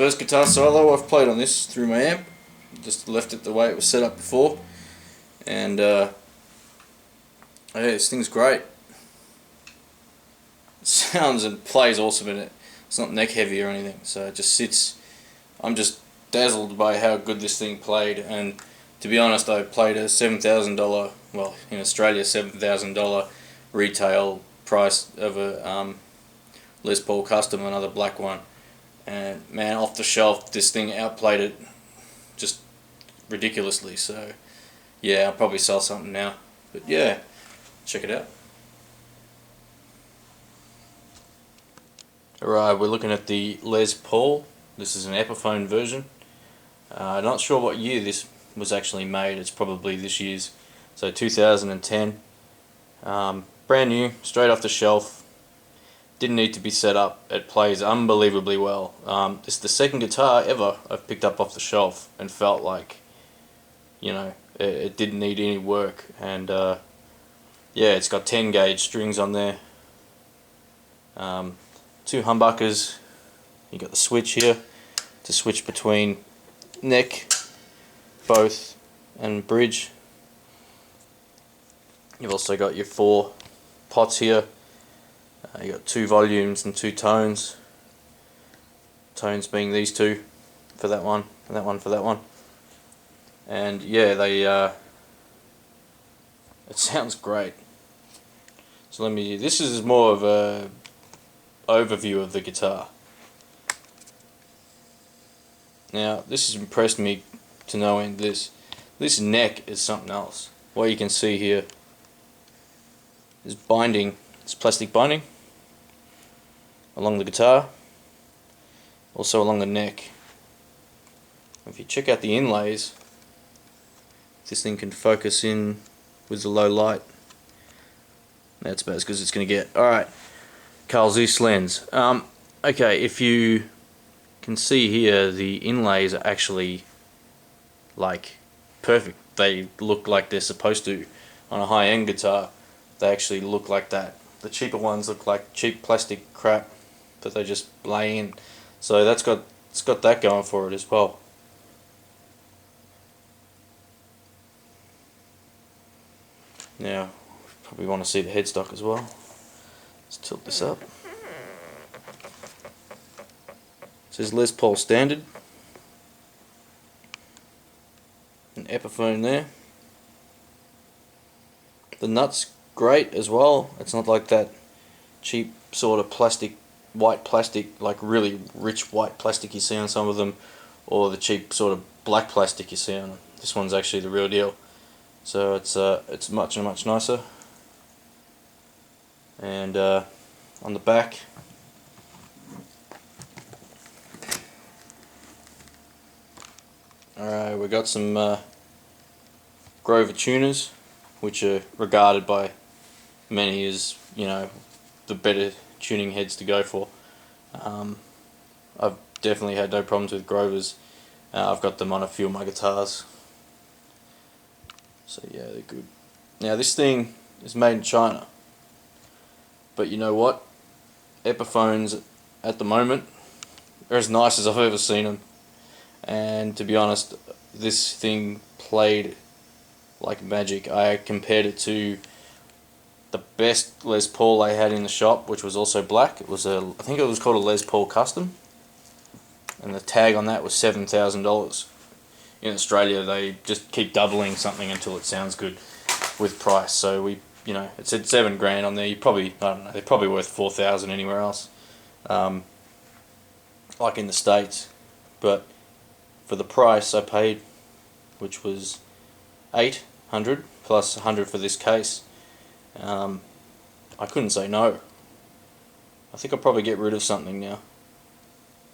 first guitar solo I've played on this through my amp. Just left it the way it was set up before, and yeah, this thing's great. It sounds and plays awesome in it. It's not neck heavy or anything, so it just sits. I'm just dazzled by how good this thing played, and to be honest, I played a $7,000, well, in Australia, $7,000 retail price of a Les Paul Custom, another black one, and man, off the shelf, this thing outplayed it just ridiculously. So yeah, I'll probably sell something now, but yeah, check it out. Alright, we're looking at the Les Paul. This is an Epiphone version. Not sure what year this was actually made. It's probably this year's, so 2010. Brand new, straight off the shelf. Didn't need to be set up. It plays unbelievably well. It's the second guitar ever I've picked up off the shelf and felt like, you know, it didn't need any work. And yeah, it's got 10 gauge strings on there. 2 humbuckers. You got the switch here to switch between neck, both, and bridge. You've also got your 4 pots here. You got 2 volumes and 2 tones. Tones being these 2 for that one, and that one for that one. And yeah, they it sounds great. So this is more of a overview of the guitar. Now, this has impressed me to no end. This neck is something else. What you can see here is binding. It's plastic binding along the guitar, also along the neck. If you check out the inlays, this thing can focus in with the low light. That's about as good as it's going to get. Alright, Carl Zeiss lens. Okay, if you can see here, the inlays are actually like perfect. They look like they're supposed to. On a high-end guitar, they actually look like that. The cheaper ones look like cheap plastic crap that they just lay in. So it's got that going for it as well. Now, probably want to see the headstock as well. Let's tilt this up. It says Les Paul Standard. An Epiphone there. The nut's great as well. It's not like that cheap sort of plastic, white plastic, like really rich white plastic you see on some of them, or the cheap sort of black plastic you see on them. This one's actually the real deal. So it's much nicer. And on the back, alright, we got some Grover tuners, which are regarded by many as, you know, the better tuning heads to go for. I've definitely had no problems with Grovers. I've got them on a few of my guitars. So yeah, they're good. Now this thing is made in China. But you know what? Epiphones at the moment are as nice as I've ever seen them. And to be honest, this thing played like magic. I compared it to the best Les Paul I had in the shop, which was also black. It was I think it was called a Les Paul Custom, and the tag on that was $7,000. In Australia, they just keep doubling something until it sounds good with price. So it said $7 grand on there. I don't know, they're probably worth 4,000 anywhere else, like in the States. But for the price I paid, which was $800 plus $100 for this case, I couldn't say no. I think I'll probably get rid of something now.